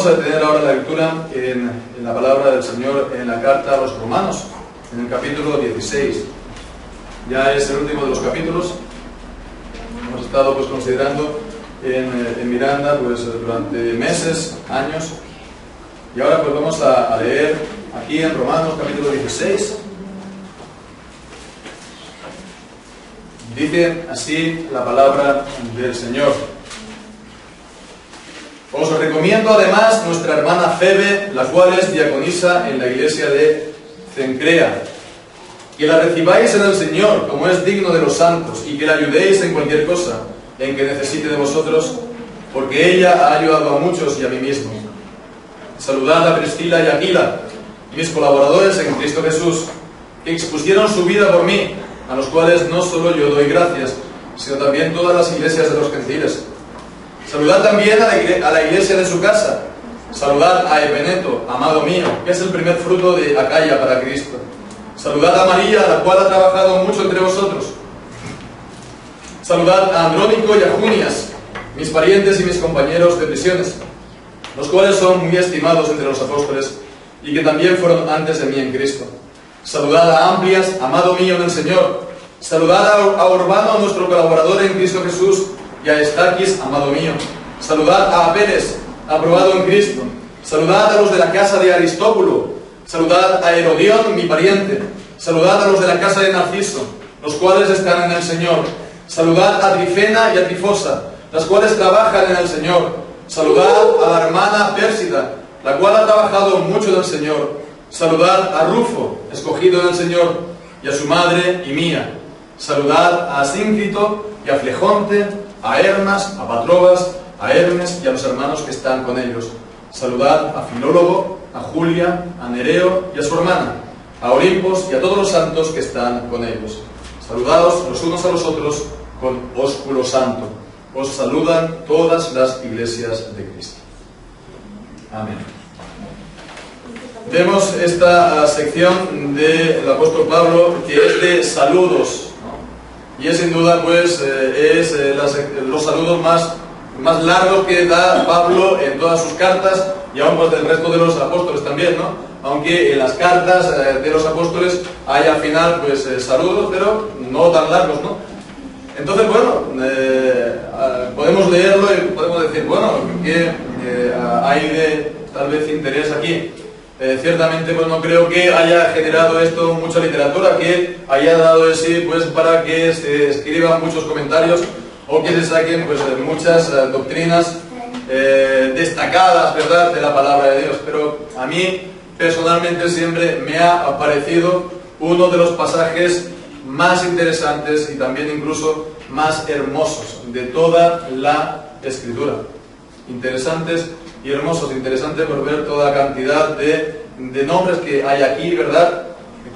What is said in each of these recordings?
vamos a tener ahora la lectura en la palabra del Señor en la carta a los Romanos, en el capítulo 16. Ya es el último de los capítulos. Hemos estado pues considerando en Miranda pues durante meses, años, y ahora pues vamos a leer aquí en Romanos capítulo 16. Dice así la palabra del Señor: os recomiendo además nuestra hermana Febe, la cual es diaconisa en la iglesia de Cencrea, que la recibáis en el Señor, como es digno de los santos, y que la ayudéis en cualquier cosa en que necesite de vosotros, porque ella ha ayudado a muchos y a mí mismo. Saludad a Priscila y a Aquila, mis colaboradores en Cristo Jesús, que expusieron su vida por mí, a los cuales no solo yo doy gracias, sino también todas las iglesias de los gentiles. Saludad también a la iglesia de su casa. Saludad a Epeneto, amado mío, que es el primer fruto de Acaya para Cristo. Saludad a María, la cual ha trabajado mucho entre vosotros. Saludad a Andrónico y a Junias, mis parientes y mis compañeros de prisiones, los cuales son muy estimados entre los apóstoles y que también fueron antes de mí en Cristo. Saludad a Amplias, amado mío en el Señor. Saludad a Urbano, nuestro colaborador en Cristo Jesús, y a Estaquis, amado mío. Saludad a Apeles, aprobado en Cristo. Saludad a los de la casa de Aristóbulo. Saludad a Herodión, mi pariente. Saludad a los de la casa de Narciso, los cuales están en el Señor. Saludad a Trifena y a Trifosa, las cuales trabajan en el Señor. Saludad a la hermana Pérsida, la cual ha trabajado mucho en el Señor. Saludad a Rufo, escogido en el Señor, y a su madre y mía. Saludad a Asíncrito y a Flegonte, a Hermas, a Patrobas, a Hermes y a los hermanos que están con ellos. Saludad a Filólogo, a Julia, a Nereo y a su hermana, a Olimpos y a todos los santos que están con ellos. Saludaos los unos a los otros con ósculo santo. Os saludan todas las iglesias de Cristo. Amén. Vemos esta sección del apóstol Pablo que es de saludos, ¿no? Y es sin duda pues los saludos más largos que da Pablo en todas sus cartas, y aún pues del resto de los apóstoles también, ¿no? Aunque en las cartas de los apóstoles hay al final pues saludos, pero no tan largos, ¿no? Entonces, bueno, podemos leerlo y podemos decir, bueno, ¿qué hay de tal vez interés aquí? Ciertamente pues no creo que haya generado esto mucha literatura, que haya dado de sí pues para que se escriban muchos comentarios o que se saquen pues muchas doctrinas destacadas, ¿verdad?, de la palabra de Dios. Pero a mí personalmente siempre me ha parecido uno de los pasajes más interesantes y también incluso más hermosos de toda la Escritura. Interesantes y hermosos, interesante por ver toda la cantidad de nombres que hay aquí, ¿verdad?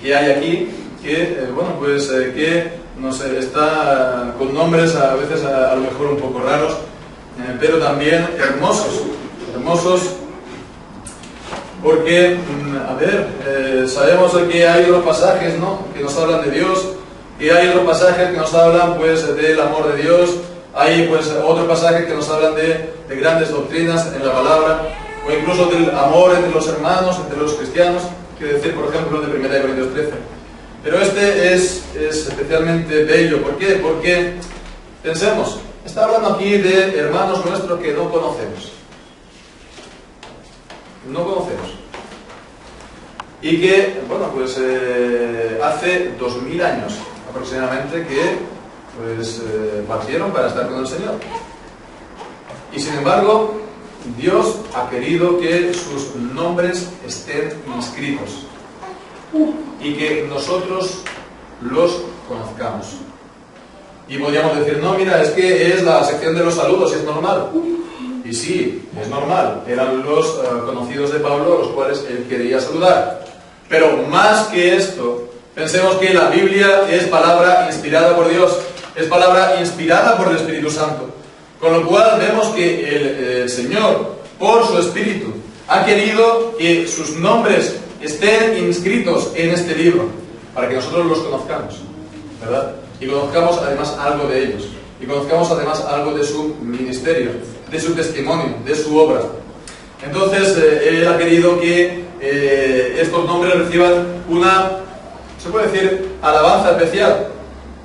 Que hay aquí, que, bueno, pues que, no sé, está con nombres a veces a lo mejor un poco raros, pero también hermosos, porque, a ver, sabemos que hay otros pasajes, ¿no?, que nos hablan de Dios, y hay otros pasajes que nos hablan, pues, del amor de Dios. Hay, pues, otros pasajes que nos hablan de grandes doctrinas en la palabra, o incluso del amor entre los hermanos, entre los cristianos, que decir, por ejemplo, de 1 Corintios 13. Pero este es especialmente bello. ¿Por qué? Porque, pensemos, está hablando aquí de hermanos nuestros que no conocemos. Y que, bueno, pues hace 2000 años aproximadamente que pues partieron para estar con el Señor. Y sin embargo, Dios ha querido que sus nombres estén inscritos y que nosotros los conozcamos. Y podríamos decir, no, mira, es que es la sección de los saludos y es normal. Y sí, es normal. Eran los conocidos de Pablo, los cuales él quería saludar. Pero más que esto, pensemos que la Biblia es palabra inspirada por Dios, es palabra inspirada por el Espíritu Santo. Con lo cual vemos que el Señor, por su Espíritu, ha querido que sus nombres estén inscritos en este libro, para que nosotros los conozcamos, ¿verdad? Y conozcamos además algo de ellos, y conozcamos además algo de su ministerio, de su testimonio, de su obra. Entonces él ha querido que estos nombres reciban una, se puede decir, alabanza especial,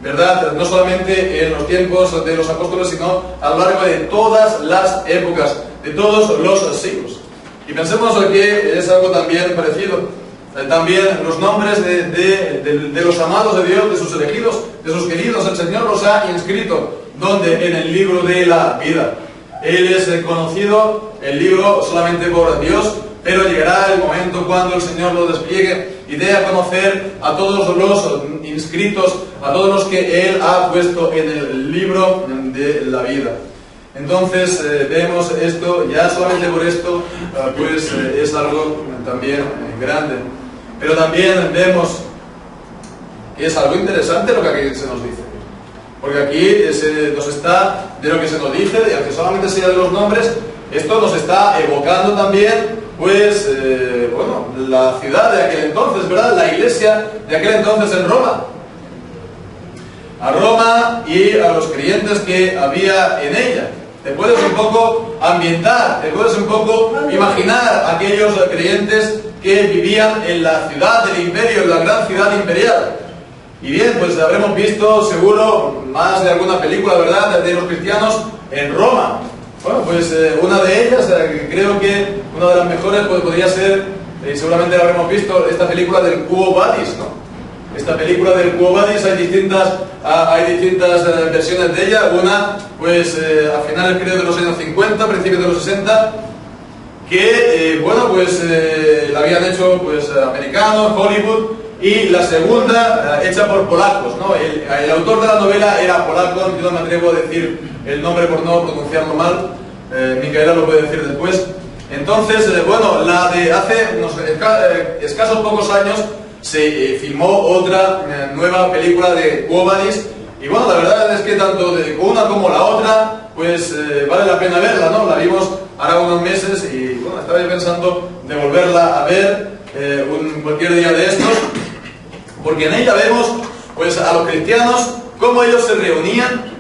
¿verdad? No solamente en los tiempos de los apóstoles, sino a lo largo de todas las épocas, de todos los siglos. Y pensemos que es algo también parecido. También los nombres de los amados de Dios, de sus elegidos, de sus queridos, el Señor los ha inscrito. ¿Dónde? En el libro de la vida. Él es conocido, el libro, solamente por Dios, pero llegará el momento cuando el Señor lo despliegue y dé a conocer a todos los inscritos, a todos los que Él ha puesto en el libro de la vida. Entonces vemos esto, ya solamente por esto, pues es algo también grande. Pero también vemos que es algo interesante lo que aquí se nos dice. Porque aquí nos está, de lo que se nos dice, y aunque solamente sea de los nombres, esto nos está evocando también, pues, bueno, la ciudad de aquel entonces, ¿verdad? La iglesia de aquel entonces en Roma. A Roma y a los creyentes que había en ella. Te puedes un poco ambientar, te puedes un poco imaginar aquellos creyentes que vivían en la ciudad del imperio, en la gran ciudad imperial. Y bien, pues habremos visto seguro más de alguna película, ¿verdad?, de los cristianos en Roma. Bueno, pues una de ellas, creo que una de las mejores, pues podría ser, seguramente la habremos visto, esta película del Quo Vadis, ¿no? Esta película del Quo Vadis, hay distintas versiones de ella. Una, pues a finales creo de los años 50, principios de los 60, que, bueno, pues la habían hecho pues americanos, Hollywood. Y la segunda, hecha por polacos, ¿no? El autor de la novela era polaco, yo no me atrevo a decir el nombre por no pronunciarlo mal, Micaela lo puede decir después. Entonces, bueno, la de hace unos escasos pocos años se filmó otra nueva película de Quo Vadis, y bueno, la verdad es que tanto de una como la otra, pues vale la pena verla, ¿no? La vimos ahora unos meses y bueno, estaba yo pensando de volverla a ver cualquier día de estos. Porque en ella vemos pues a los cristianos cómo ellos se reunían,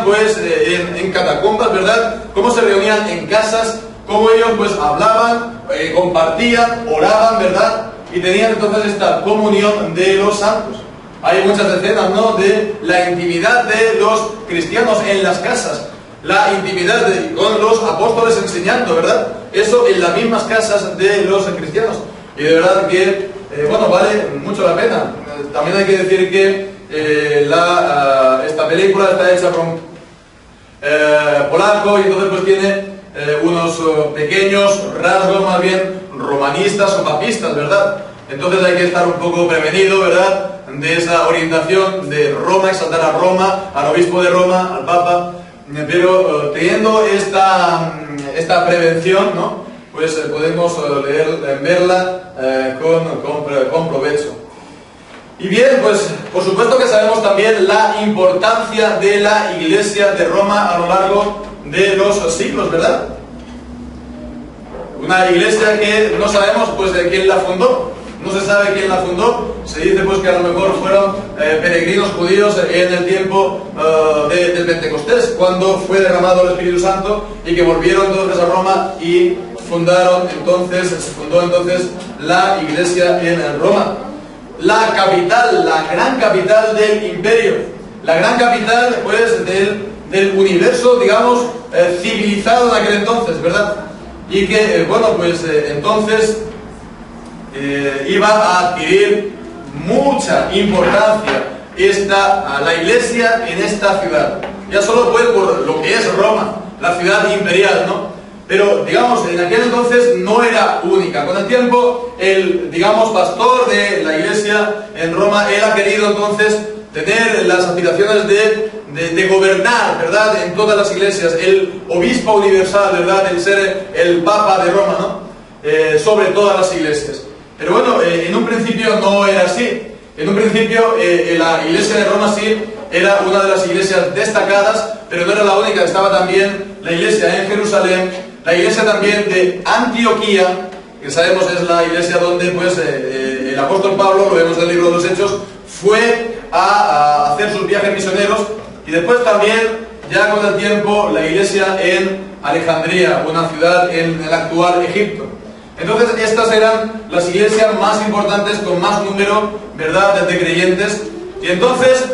pues en catacumbas, ¿verdad? Cómo se reunían en casas, cómo ellos pues hablaban, compartían, oraban, ¿verdad? Y tenían entonces esta comunión de los santos. Hay muchas escenas, ¿no?, de la intimidad de los cristianos en las casas, la intimidad con los apóstoles enseñando, ¿verdad? Eso en las mismas casas de los cristianos. Y de verdad que bueno, vale mucho la pena. También hay que decir que esta película está hecha por un polaco y entonces pues tiene unos pequeños rasgos más bien romanistas o papistas, ¿verdad? Entonces hay que estar un poco prevenido, ¿verdad?, de esa orientación de Roma, exaltar a Roma, al obispo de Roma, al Papa, pero teniendo esta prevención, ¿no?, pues podemos verla con provecho. Y bien, pues por supuesto que sabemos también la importancia de la Iglesia de Roma a lo largo de los siglos, ¿verdad? Una iglesia que no sabemos pues de quién la fundó, no se sabe quién la fundó. Se dice pues que a lo mejor fueron peregrinos judíos en el tiempo del Pentecostés, cuando fue derramado el Espíritu Santo y que volvieron entonces a Roma y se fundó entonces la iglesia en Roma. La capital, la gran capital del imperio, la gran capital pues del universo, digamos, civilizado en aquel entonces, ¿verdad? Y que, bueno, pues entonces iba a adquirir mucha importancia la iglesia en esta ciudad. Ya solo pues por lo que es Roma, la ciudad imperial, ¿no? Pero, digamos, en aquel entonces no era única. Con el tiempo, el, digamos, pastor de la iglesia en Roma, él ha querido entonces tener las aspiraciones de gobernar, ¿verdad?, en todas las iglesias, el obispo universal, ¿verdad?, el ser el papa de Roma, ¿no?, sobre todas las iglesias. Pero bueno, en un principio no era así. En un principio la iglesia de Roma sí era una de las iglesias destacadas, pero no era la única. Estaba también la iglesia en Jerusalén, la iglesia también de Antioquía, que sabemos es la iglesia donde pues el apóstol Pablo, lo vemos en el libro de los Hechos, fue a hacer sus viajes misioneros. Y después también ya con el tiempo la iglesia en Alejandría, una ciudad en el actual Egipto. Entonces estas eran las iglesias más importantes con más número, ¿verdad?, de creyentes. Y entonces,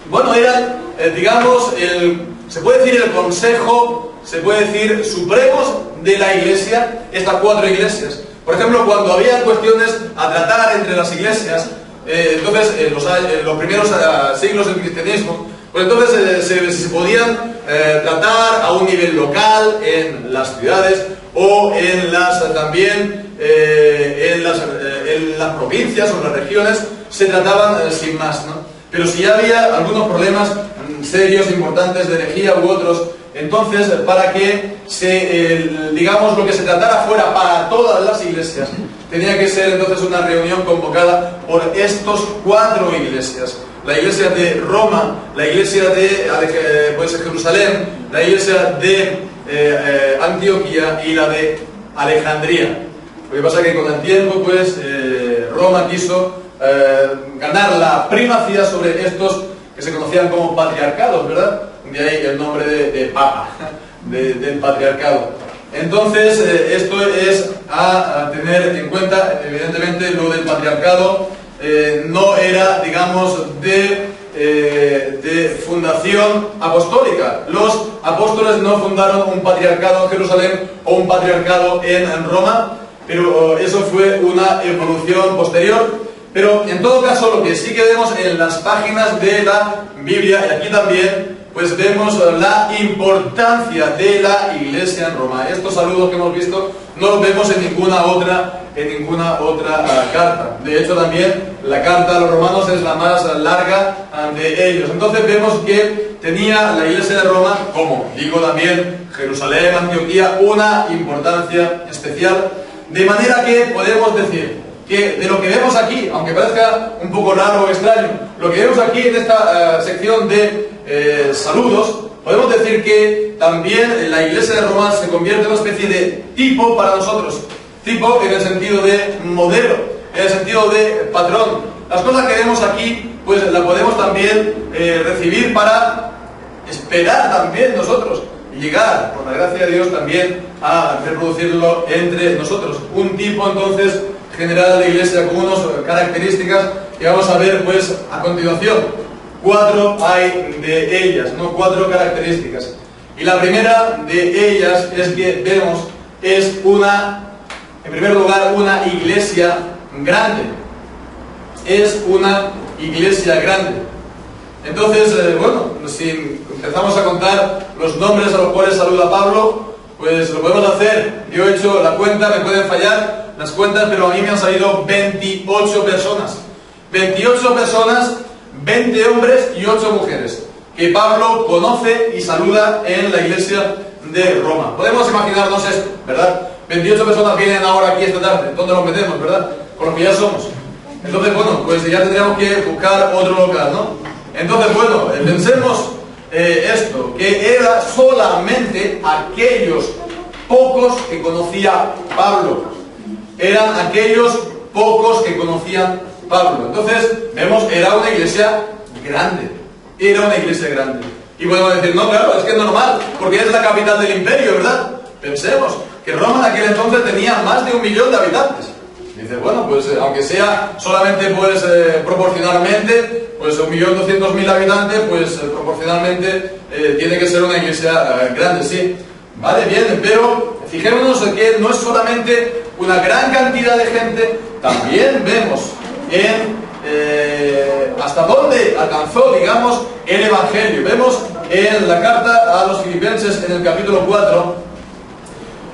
bueno, eran, digamos, se puede decir el consejo, se puede decir supremos de la iglesia, estas 4 iglesias. Por ejemplo, cuando había cuestiones a tratar entre las iglesias, entonces en los primeros siglos del cristianismo, pues entonces se podían tratar a un nivel local en las ciudades o en también en las provincias o en las regiones se trataban sin más, ¿no? Pero si ya había algunos problemas serios, importantes de herejía u otros, entonces para que digamos lo que se tratara fuera para todas las iglesias, tenía que ser entonces una reunión convocada por estos 4 iglesias. La iglesia de Roma, la iglesia de Jerusalén, la iglesia de Antioquía y la de Alejandría. Lo que pasa es que con el tiempo, pues, Roma quiso ganar la primacía sobre estos que se conocían como patriarcados, ¿verdad? De ahí el nombre de Papa, del patriarcado. Entonces, esto es a tener en cuenta. Evidentemente, lo del patriarcado no era, digamos, de fundación apostólica. Los apóstoles no fundaron un patriarcado en Jerusalén o un patriarcado en Roma, pero eso fue una evolución posterior. Pero en todo caso, lo que sí que vemos en las páginas de la Biblia, y aquí también, pues vemos la importancia de la iglesia en Roma. Estos saludos que hemos visto no los vemos en ninguna otra carta. De hecho, también la carta a los romanos es la más larga de ellos. Entonces vemos que tenía la iglesia de Roma, como digo también Jerusalén, Antioquía, una importancia especial, de manera que podemos decir que de lo que vemos aquí, aunque parezca un poco raro o extraño, lo que vemos aquí en esta sección de saludos, podemos decir que también la iglesia de Roma se convierte en una especie de tipo para nosotros. Tipo en el sentido de modelo, en el sentido de patrón. Las cosas que vemos aquí, pues las podemos también recibir para esperar también nosotros y llegar, por la gracia de Dios, también a reproducirlo entre nosotros. Un tipo, entonces, general de la iglesia con unas características que vamos a ver, pues, a continuación. 4 hay de ellas, ¿no? 4 características. Y la primera de ellas es que vemos, es en primer lugar, una iglesia grande. Es una iglesia grande. Entonces, bueno, si empezamos a contar los nombres a los cuales saluda Pablo, pues lo podemos hacer. Yo he hecho la cuenta, me pueden fallar las cuentas, pero a mí me han salido 28 personas. 28 personas, 20 hombres y 8 mujeres, que Pablo conoce y saluda en la iglesia de Roma. Podemos imaginarnos esto, ¿verdad? 28 personas vienen ahora aquí esta tarde. ¿Dónde los metemos, verdad? Con los que ya somos. Entonces, bueno, pues ya tendríamos que buscar otro local, ¿no? Entonces, bueno, pensemos esto, que era solamente aquellos pocos que conocía Pablo. Eran aquellos pocos que conocían Pablo. Entonces, vemos, era una iglesia grande. Era una iglesia grande. Y podemos decir, no, claro, es que es normal, porque es la capital del imperio, ¿verdad? Pensemos que Roma en aquel entonces tenía más de 1 millón de habitantes. Dice, bueno, pues aunque sea solamente pues proporcionalmente, pues 1.200.000 habitantes, pues proporcionalmente tiene que ser una iglesia grande, sí. Vale, bien, pero fijémonos que no es solamente una gran cantidad de gente, también vemos hasta dónde alcanzó, digamos, el Evangelio. Vemos en la carta a los Filipenses en el capítulo 4,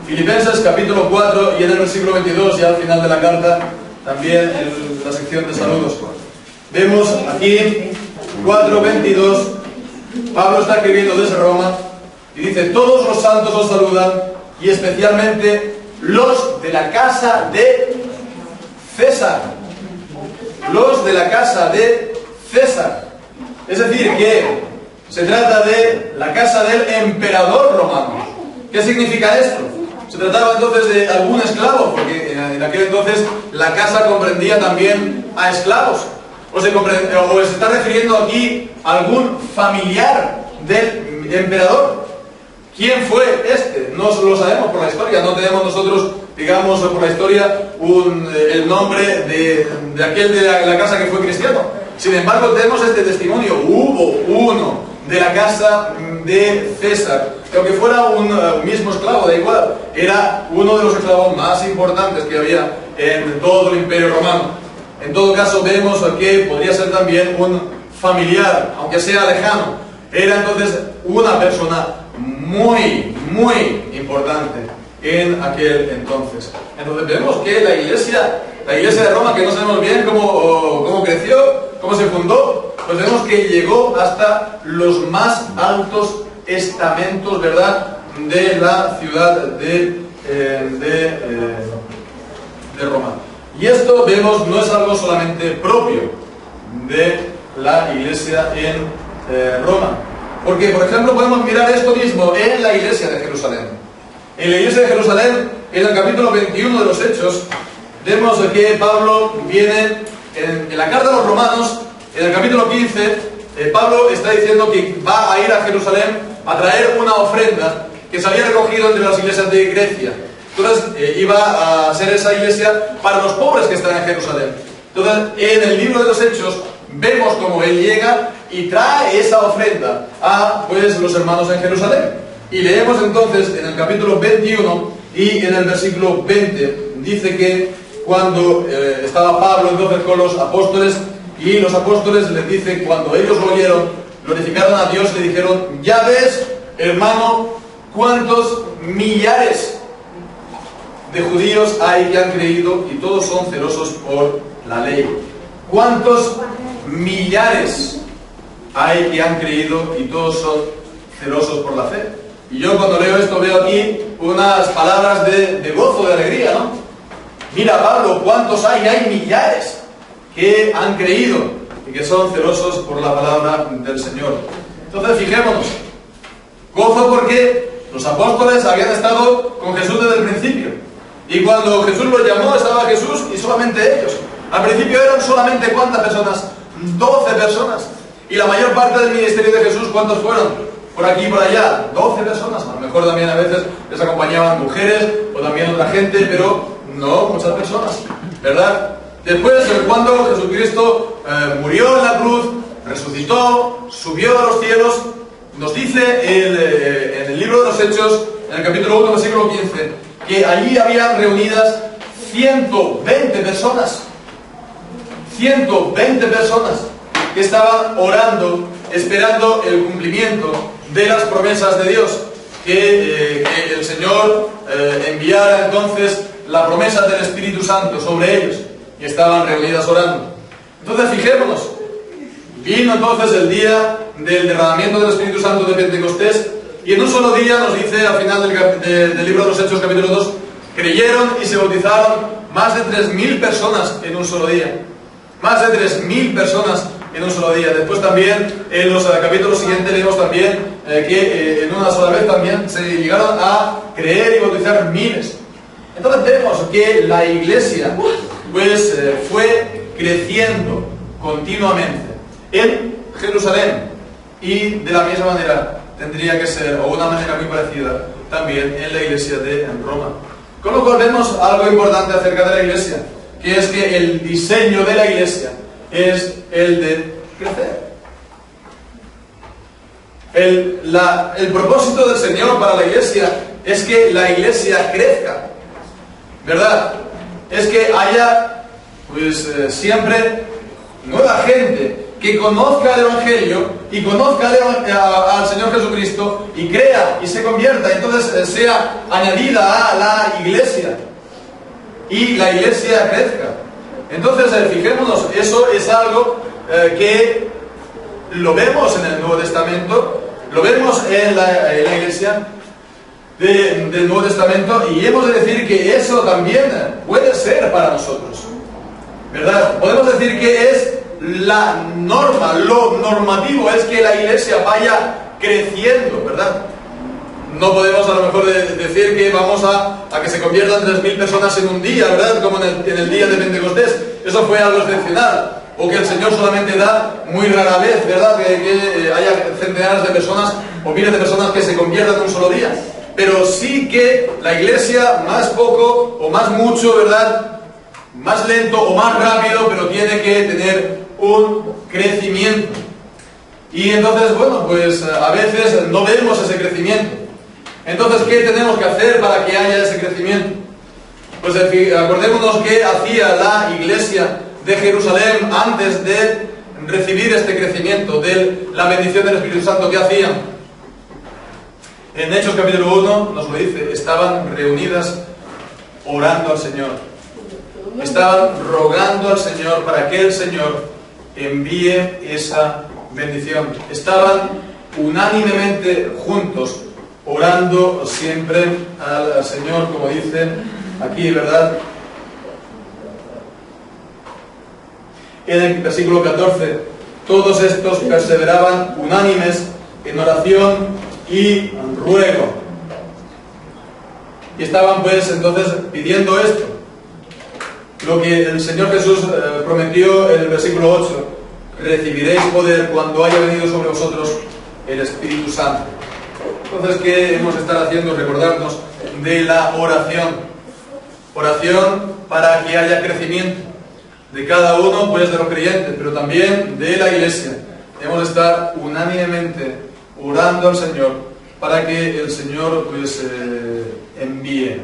Filipenses capítulo 4 y en el versículo 22, ya al final de la carta, también en la sección de saludos. Vemos aquí 4:22, Pablo está escribiendo desde Roma y dice, todos los santos os saludan y especialmente los de la casa de César. Los de la casa de César. Es decir, que se trata de la casa del emperador romano. ¿Qué significa esto? Se trataba entonces de algún esclavo, porque en aquel entonces la casa comprendía también a esclavos. O se está refiriendo aquí a algún familiar del emperador. ¿Quién fue este? No lo sabemos por la historia, no tenemos nosotros, digamos, por la historia el nombre de aquel de la casa que fue cristiano. Sin embargo, tenemos este testimonio: hubo uno de la casa de César, que aunque fuera un mismo esclavo, da igual, era uno de los esclavos más importantes que había en todo el Imperio Romano. En todo caso, vemos que podría ser también un familiar, aunque sea lejano. Era entonces una persona muy, muy importante en aquel entonces. Entonces vemos que la iglesia de Roma, que no sabemos bien cómo creció, cómo se fundó, pues vemos que llegó hasta los más altos estamentos, ¿verdad?, de la ciudad de Roma. Y esto, vemos, no es algo solamente propio de la iglesia en Roma. Porque, por ejemplo, podemos mirar esto mismo en la iglesia de Jerusalén. En la iglesia de Jerusalén, en el capítulo 21 de los Hechos, vemos que Pablo viene en la carta a los romanos, en el capítulo 15, Pablo está diciendo que va a ir a Jerusalén a traer una ofrenda que se había recogido entre las iglesias de Grecia. Entonces iba a ser esa iglesia para los pobres que están en Jerusalén. Entonces, en el libro de los Hechos vemos cómo él llega y trae esa ofrenda a los hermanos en Jerusalén. Y leemos entonces en el capítulo 21 y en el versículo 20, dice que cuando estaba Pablo entonces con los apóstoles, y los apóstoles les dicen, cuando ellos lo oyeron, glorificaron a Dios, le dijeron: ya ves, hermano, cuántos millares de judíos hay que han creído y todos son celosos por la ley. ¿Cuántos millares hay que han creído y todos son celosos por la fe? Y yo cuando leo esto veo aquí unas palabras de gozo, de alegría, ¿no? Mira, Pablo, ¿cuántos hay? Hay millares que han creído y que son celosos por la palabra del Señor. Entonces, fijémonos, gozo porque los apóstoles habían estado con Jesús desde el principio. Y cuando Jesús los llamó, estaba Jesús y solamente ellos. Al principio eran solamente, ¿cuántas personas? 12 personas. Y la mayor parte del ministerio de Jesús, ¿cuántos fueron? Por aquí y por allá, 12 personas. A lo mejor también a veces les acompañaban mujeres o también otra gente, pero no muchas personas, ¿verdad? Después, cuando Jesucristo murió en la cruz, resucitó, subió a los cielos, nos dice en el libro de los Hechos, en el capítulo 1, versículo 15, que allí habían reunidas 120 personas. 120 personas que estaban orando, esperando el cumplimiento de las promesas de Dios, que el Señor enviara entonces la promesa del Espíritu Santo sobre ellos, y estaban reunidas orando. Entonces, fijémonos, vino entonces el día del derramamiento del Espíritu Santo de Pentecostés, y en un solo día, nos dice al final del libro de los Hechos, capítulo 2, creyeron y se bautizaron más de 3.000 personas en un solo día. Más de 3.000 personas en un solo día. Después también, en los capítulos siguientes, leemos también que en una sola vez también se llegaron a creer y bautizar miles. Entonces vemos que la iglesia fue creciendo continuamente en Jerusalén, y de la misma manera tendría que ser, o una manera muy parecida, también en la iglesia de Roma. Con lo cual vemos algo importante acerca de la iglesia, que es que el diseño de la iglesia es el de crecer. El propósito del Señor para la iglesia es que la iglesia crezca, ¿verdad? Es que haya siempre nueva gente que conozca el Evangelio y conozca al Señor Jesucristo y crea y se convierta, entonces sea añadida a la iglesia y la iglesia crezca. Entonces, fijémonos, eso es algo que lo vemos en el Nuevo Testamento, lo vemos en la iglesia del Nuevo Testamento, y hemos de decir que eso también puede ser para nosotros, ¿verdad? Podemos decir que es la norma, lo normativo es que la iglesia vaya creciendo, ¿verdad? No podemos a lo mejor decir que vamos a que se conviertan 3.000 personas en un día, ¿verdad? Como en el día de Pentecostés. Eso fue algo excepcional. o que el Señor solamente da muy rara vez, ¿verdad? Que haya centenares de personas o miles de personas que se conviertan en un solo día. Pero sí que la Iglesia, más poco o más mucho, ¿verdad? Más lento o más rápido, pero tiene que tener un crecimiento. Y entonces, bueno, pues a veces no vemos ese crecimiento. Entonces, ¿qué tenemos que hacer para que haya ese crecimiento? Pues acordémonos qué hacía la Iglesia de Jerusalén antes de recibir este crecimiento, de la bendición del Espíritu Santo. ¿Qué hacían? En Hechos capítulo 1 nos lo dice, estaban reunidas orando al Señor. Estaban rogando al Señor para que el Señor envíe esa bendición. Estaban unánimemente juntos, orando siempre al Señor, como dice aquí, ¿verdad? En el versículo 14, todos estos perseveraban unánimes en oración y ruego. Y estaban pues entonces pidiendo esto, lo que el Señor Jesús prometió en el versículo 8, recibiréis poder cuando haya venido sobre vosotros el Espíritu Santo. Entonces, ¿qué hemos de estar haciendo? Recordarnos de la oración. Oración para que haya crecimiento de cada uno, pues de los creyentes, pero también de la Iglesia. Debemos estar unánimemente orando al Señor para que el Señor pues envíe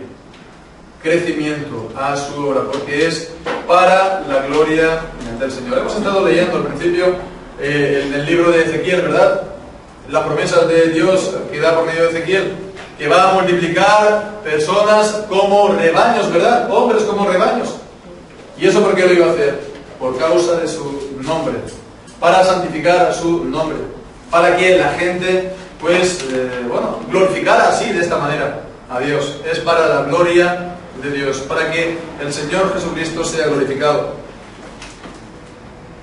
crecimiento a su obra, porque es para la gloria del Señor. Hemos estado leyendo al principio en el libro de Ezequiel, ¿verdad? Las promesas de Dios que da por medio de Ezequiel, que va a multiplicar personas como rebaños, ¿verdad? Hombres como rebaños. ¿Y eso por qué lo iba a hacer? Por causa de su nombre, para santificar su nombre, para que la gente, pues, glorificara así, de esta manera, a Dios. Es para la gloria de Dios, para que el Señor Jesucristo sea glorificado,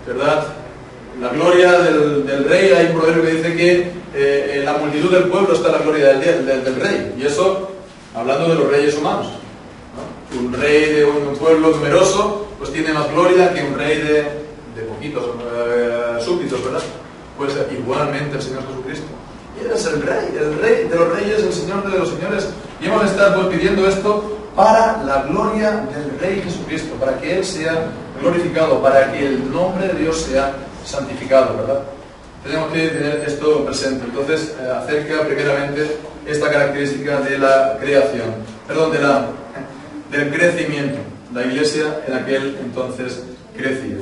¿verdad? La gloria del rey, hay un proverbio que dice que en la multitud del pueblo está la gloria del rey, y eso hablando de los reyes humanos, ¿no? Un rey de un pueblo numeroso pues tiene más gloria que un rey de poquitos súbditos, ¿verdad? Pues igualmente el Señor Jesucristo, y Él es el rey de los reyes, el Señor de los señores, y hemos de estar pues pidiendo esto para la gloria del Rey Jesucristo, para que Él sea glorificado, para que el nombre de Dios sea santificado, ¿verdad? Tenemos que tener esto presente. Entonces, acerca primeramente esta característica de la creación, del crecimiento. La Iglesia en aquel entonces crecía.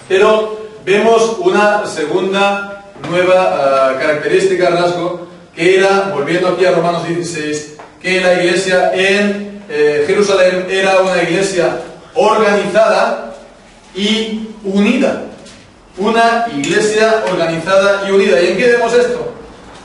Pero vemos una segunda nueva característica, rasgo, que era, volviendo aquí a Romanos 16, que la Iglesia en Jerusalén era una iglesia organizada y unida. Una iglesia organizada y unida. ¿Y en qué vemos esto?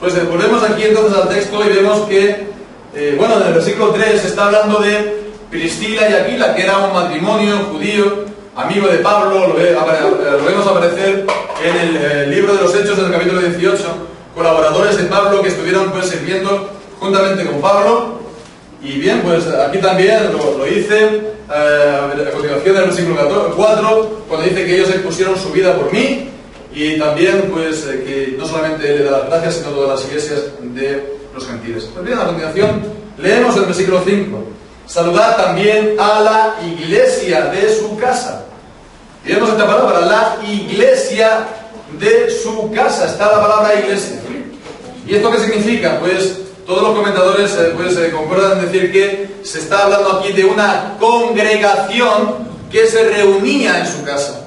Pues volvemos aquí entonces al texto y vemos que, en el versículo 3 se está hablando de Priscila y Aquila, que era un matrimonio judío, amigo de Pablo, lo vemos aparecer en el libro de los Hechos, en el capítulo 18, colaboradores de Pablo que estuvieron pues sirviendo juntamente con Pablo. Y bien, pues aquí también lo dice a continuación del versículo 4, cuando dice que ellos expusieron su vida por mí, y también pues que no solamente él le da las gracias, sino todas las iglesias de los gentiles. Pues bien, a continuación leemos el versículo 5. Saludad también a la iglesia de su casa. Y vemos esta palabra, la iglesia de su casa. Está la palabra iglesia. ¿Y esto qué significa? Pues todos los comentadores concuerdan en decir que se está hablando aquí de una congregación que se reunía en su casa.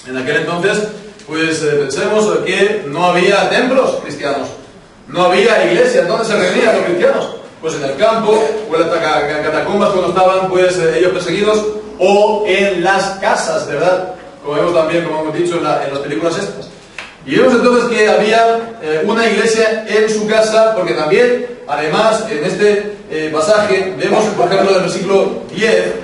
En aquel entonces, pues pensemos que no había templos cristianos, no había iglesias. ¿Dónde se reunían los cristianos? Pues en el campo, o en las catacumbas cuando estaban pues ellos perseguidos, o en las casas, ¿verdad? Como vemos también, como hemos dicho en las películas estas. Y vemos entonces que había una iglesia en su casa, porque también, además, en este pasaje, vemos, por ejemplo, en el versículo 10,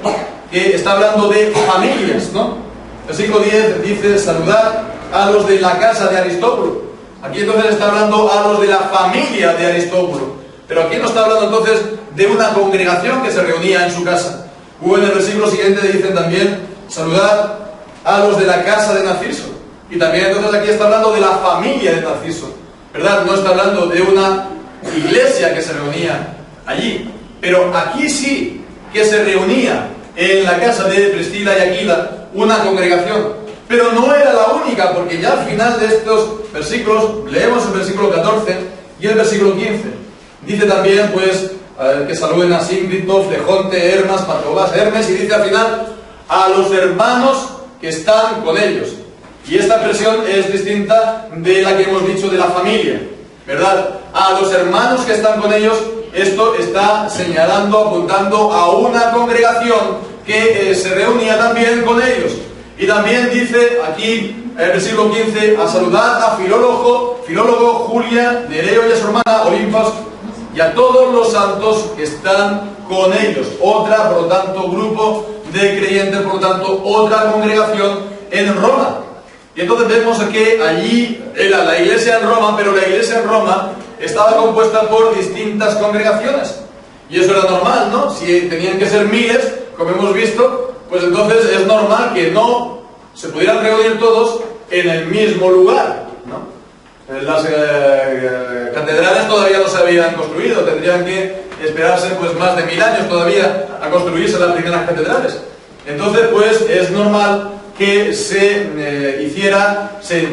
que está hablando de familias, ¿no? El versículo 10 dice, saludad a los de la casa de Aristóbulo. Aquí entonces está hablando a los de la familia de Aristóbulo. Pero aquí no está hablando entonces de una congregación que se reunía en su casa. O en el versículo siguiente dicen también, saludad a los de la casa de Narciso. Y también entonces aquí está hablando de la familia de Narciso, ¿verdad? No está hablando de una iglesia que se reunía allí, pero aquí sí que se reunía en la casa de Priscila y Aquila una congregación, pero no era la única, porque ya al final de estos versículos leemos el versículo 14 y el versículo 15. Dice también pues que saluden a Síncrito, Flegonte, Hermas, Patrobas, Hermes, y dice al final a los hermanos que están con ellos. Y esta expresión es distinta de la que hemos dicho de la familia, ¿verdad? A los hermanos que están con ellos, esto está señalando, apuntando a una congregación que se reunía también con ellos. Y también dice aquí, en el versículo 15, a saludar a Filólogo, Julia, Nereo y a su hermana Olimpas, y a todos los santos que están con ellos. Otra, por lo tanto, grupo de creyentes, por lo tanto, otra congregación en Roma. Y entonces vemos que allí era la iglesia en Roma, pero la iglesia en Roma estaba compuesta por distintas congregaciones. Y eso era normal, ¿no? Si tenían que ser miles, como hemos visto, pues entonces es normal que no se pudieran reunir todos en el mismo lugar, ¿no? Las catedrales todavía no se habían construido, tendrían que esperarse pues más de 1000 años todavía a construirse las primeras catedrales. Entonces pues es normal que se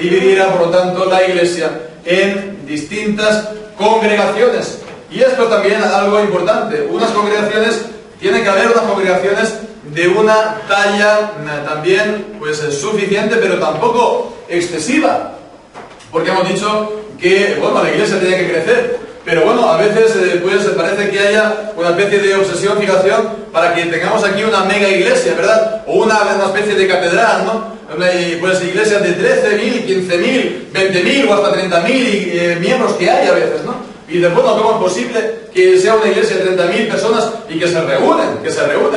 dividiera, por lo tanto, la iglesia en distintas congregaciones. Y esto también es algo importante. Unas congregaciones, tiene que haber unas congregaciones de una talla también pues suficiente, pero tampoco excesiva. Porque hemos dicho que, bueno, la iglesia tiene que crecer. Pero bueno, a veces pues parece que haya una especie de obsesión, fijación, para que tengamos aquí una mega iglesia, ¿verdad? O una especie de catedral, ¿no? Pues iglesias de 13.000, 15.000, 20.000 o hasta 30.000 miembros que hay a veces, ¿no? Y después, ¿cómo es posible que sea una iglesia de 30.000 personas y que se reúnen,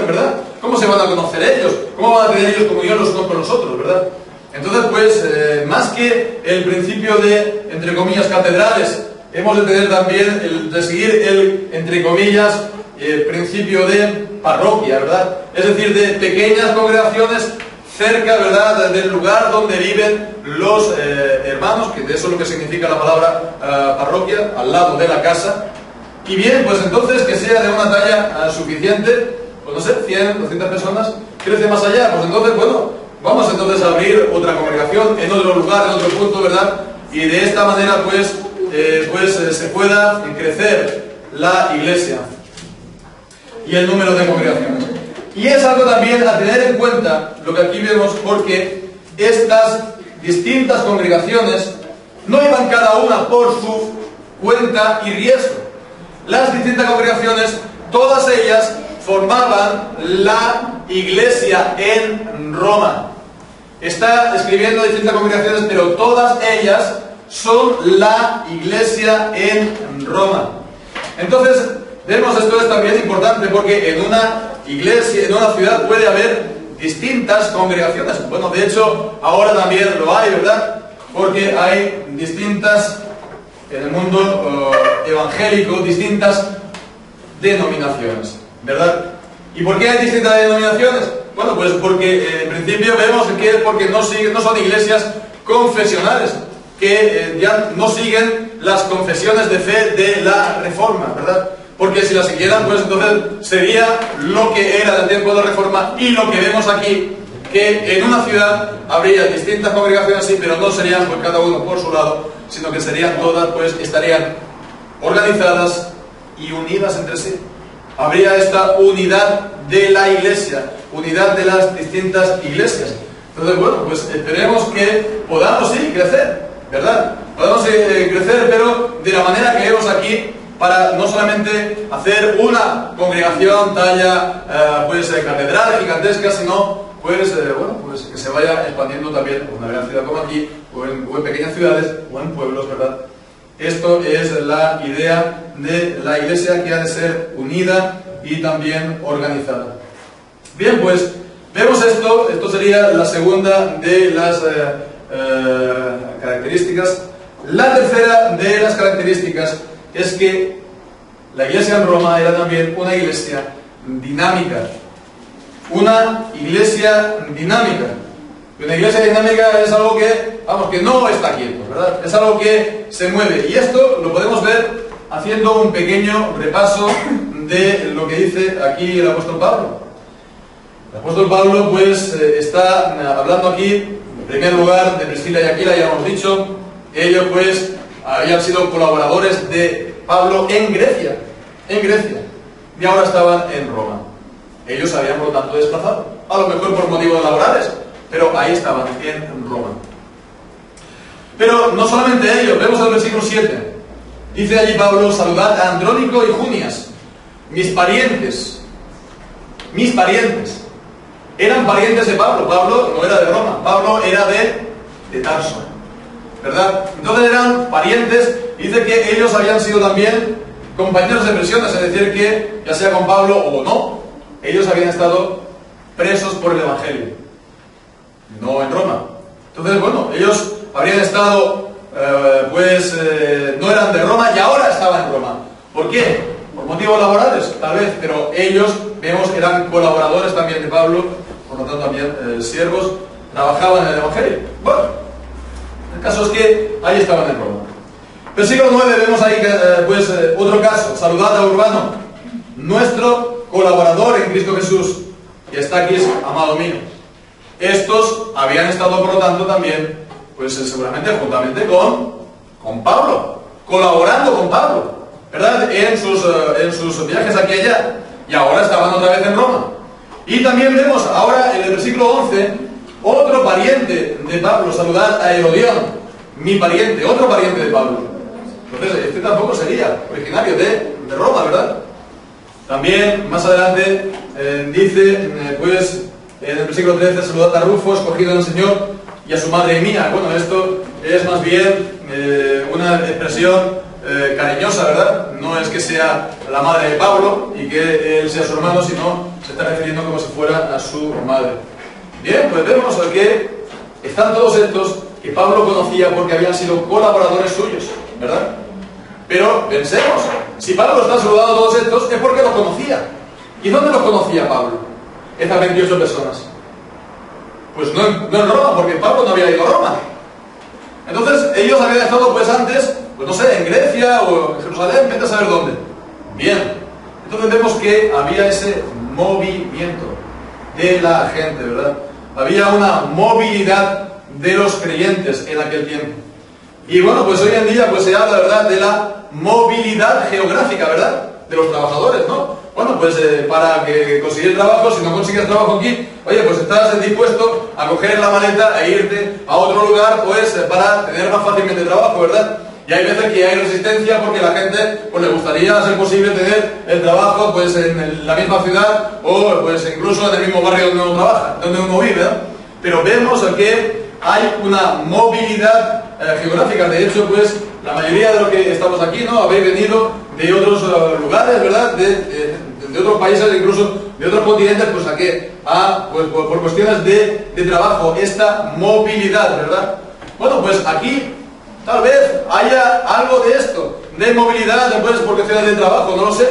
¿verdad? ¿Cómo se van a conocer ellos? ¿Cómo van a tener ellos comunión los unos con los otros, ¿verdad? Entonces, pues, más que el principio de, entre comillas, catedrales, hemos de tener también, de seguir el, entre comillas, principio de parroquia, ¿verdad? Es decir, de pequeñas congregaciones cerca, ¿verdad?, del lugar donde viven los hermanos, que de eso es lo que significa la palabra parroquia, al lado de la casa. Y bien, pues entonces que sea de una talla suficiente, pues no sé, 100, 200 personas, crece más allá, pues entonces, bueno, vamos entonces a abrir otra congregación en otro lugar, en otro punto, ¿verdad? Y de esta manera, pues se pueda crecer la iglesia y el número de congregaciones. Y es algo también a tener en cuenta lo que aquí vemos, porque estas distintas congregaciones no iban cada una por su cuenta y riesgo. Las distintas congregaciones, todas ellas formaban la iglesia en Roma. Está escribiendo distintas congregaciones, pero todas ellas son la iglesia en Roma. Entonces, vemos, esto es también importante, porque en una iglesia, en una ciudad puede haber distintas congregaciones. Bueno, de hecho, ahora también lo hay, ¿verdad? Porque hay distintas, en el mundo evangélico, distintas denominaciones, ¿verdad? ¿Y por qué hay distintas denominaciones? Bueno, pues porque en principio vemos que es porque no son iglesias confesionales, que ya no siguen las confesiones de fe de la Reforma, ¿verdad? Porque si las siguieran, pues entonces sería lo que era del tiempo de la Reforma, y lo que vemos aquí, que en una ciudad habría distintas congregaciones, sí, pero no serían pues cada uno por su lado, sino que serían todas, pues estarían organizadas y unidas entre sí. Habría esta unidad de la iglesia, unidad de las distintas iglesias. Entonces, bueno, pues esperemos que podamos, sí, crecer, ¿verdad? Podemos crecer, pero de la manera que vemos aquí, para no solamente hacer una congregación talla catedral gigantesca, sino pues que se vaya expandiendo también en una gran ciudad como aquí, o en pequeñas ciudades, o en pueblos, ¿verdad? Esto es la idea de la iglesia, que ha de ser unida y también organizada. Bien, pues vemos esto sería la segunda de las características. La tercera de las características es que la iglesia en Roma era también una iglesia dinámica. Una iglesia dinámica. Una iglesia dinámica es algo que, vamos, que no está quieto, ¿verdad? Es algo que se mueve. Y esto lo podemos ver haciendo un pequeño repaso de lo que dice aquí el apóstol Pablo. El apóstol Pablo, pues, está hablando aquí, en primer lugar, de Priscila y Aquila, ya hemos dicho. Ellos, pues, habían sido colaboradores de Pablo en Grecia, y ahora estaban en Roma. Ellos se habían, por lo tanto, desplazado, a lo mejor por motivos laborales, pero ahí estaban, en Roma. Pero no solamente ellos, vemos el versículo 7. Dice allí Pablo: saludad a Andrónico y Junias, mis parientes. Mis parientes. Eran parientes de Pablo. Pablo no era de Roma, Pablo era de Tarso, ¿verdad? Entonces eran parientes. Dice que ellos habían sido también compañeros de prisiones, es decir, que ya sea con Pablo o no, ellos habían estado presos por el Evangelio, no en Roma. Entonces, bueno, ellos habrían estado, no eran de Roma y ahora estaban en Roma. ¿Por qué? Por motivos laborales, tal vez, pero ellos, vemos, eran colaboradores también de Pablo, por lo tanto también siervos, trabajaban en el Evangelio. Bueno, el caso es que ahí estaban en Roma. Versículo 9, vemos ahí otro caso: saludad a Urbano, nuestro colaborador en Cristo Jesús, que está aquí, amado mío. Estos habían estado, por lo tanto, también, pues seguramente juntamente con Pablo, colaborando con Pablo, ¿verdad? En sus viajes aquí y allá, y ahora estaban otra vez en Roma. Y también vemos ahora en el versículo 11, otro pariente de Pablo: saludad a Herodión, mi pariente, otro pariente de Pablo. Entonces, este tampoco sería originario de Roma, ¿verdad? También, más adelante, dice, pues, en el versículo 13: saludad a Rufo, escogido en el Señor, y a su madre mía. Bueno, esto es más bien una expresión cariñosa, ¿verdad? No es que sea la madre de Pablo y que él sea su hermano, sino se está refiriendo como si fuera a su madre. Bien, pues vemos que están todos estos que Pablo conocía porque habían sido colaboradores suyos, ¿verdad? Pero pensemos, si Pablo está saludando a todos estos, es porque los conocía. ¿Y dónde los conocía Pablo? Estas 28 personas. Pues no en Roma, porque Pablo no había ido a Roma. Entonces, ellos habían estado pues antes, pues no sé, en Grecia o en Jerusalén, vete a saber dónde. Bien. Entonces vemos que había ese movimiento de la gente, ¿verdad? Había una movilidad de los creyentes en aquel tiempo. Y bueno, pues hoy en día pues se habla, ¿verdad?, de la movilidad geográfica, ¿verdad?, de los trabajadores, ¿no? Bueno, pues para que conseguir trabajo, si no consigues trabajo aquí, oye, pues estás dispuesto a coger la maleta e irte a otro lugar, pues para tener más fácilmente trabajo, ¿verdad? Y hay veces que hay resistencia porque la gente pues le gustaría, a ser posible, tener el trabajo pues en la misma ciudad o pues incluso en el mismo barrio donde uno trabaja, donde uno vive, ¿no? Pero vemos que hay una movilidad geográfica. De hecho, pues la mayoría de los que estamos aquí, ¿no?, habéis venido de otros lugares, ¿verdad?, de otros países, incluso de otros continentes, pues pues por cuestiones de trabajo, esta movilidad, ¿verdad? Bueno, pues aquí tal vez haya algo de esto, de movilidad, pues por cuestiones de trabajo, no lo sé,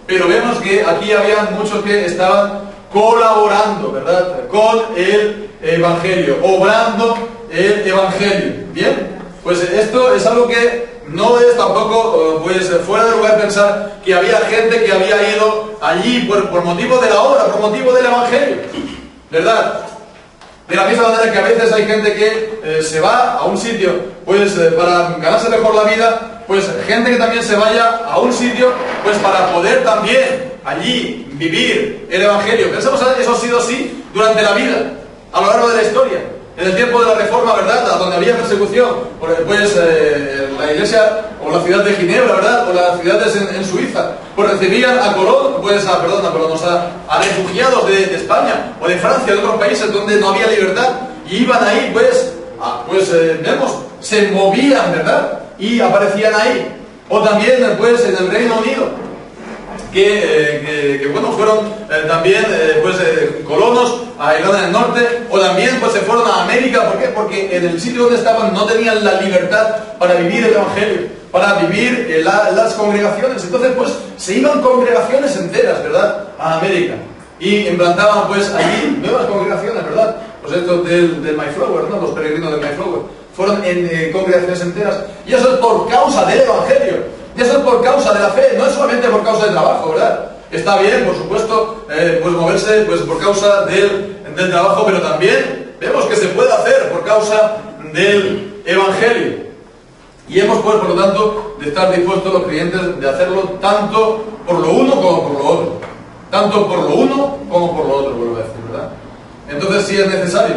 pero vemos que aquí había muchos que estaban colaborando, ¿verdad?, con el Evangelio, obrando el Evangelio. Bien, pues esto es algo que no es tampoco pues fuera de lugar pensar que había gente que había ido allí por motivo de la obra, por motivo del Evangelio, ¿verdad? De la misma manera que a veces hay gente que se va a un sitio pues para ganarse mejor la vida, pues gente que también se vaya a un sitio pues para poder también allí vivir el Evangelio. Pensamos que eso ha sido así durante la vida, a lo largo de la historia. En el tiempo de la Reforma, ¿verdad?, donde había persecución, pues la iglesia o la ciudad de Ginebra, ¿verdad?, o las ciudades en Suiza, pues recibían a Colón, pues a refugiados de España o de Francia, de otros países donde no había libertad, y iban ahí, vemos, se movían, ¿verdad?, y aparecían ahí. O también, pues, en el Reino Unido, que bueno, fueron también colonos a Irlanda del Norte, o también pues se fueron a América. ¿Por qué? Porque en el sitio donde estaban no tenían la libertad para vivir el Evangelio, para vivir las congregaciones. Entonces pues se iban congregaciones enteras, ¿verdad?, a América, y implantaban pues allí nuevas congregaciones, ¿verdad?, pues estos del Mayflower, ¿no? Los peregrinos del Mayflower, fueron en congregaciones enteras. Y eso es por causa del Evangelio, y eso es por causa de la fe, no es solamente por causa del trabajo, ¿verdad? Está bien, por supuesto, pues moverse pues por causa del trabajo, pero también vemos que se puede hacer por causa del Evangelio. Y hemos, pues, por lo tanto, de estar dispuestos los creyentes de hacerlo tanto por lo uno como por lo otro. Tanto por lo uno como por lo otro, vuelvo a decir, ¿verdad? Entonces sí es necesario.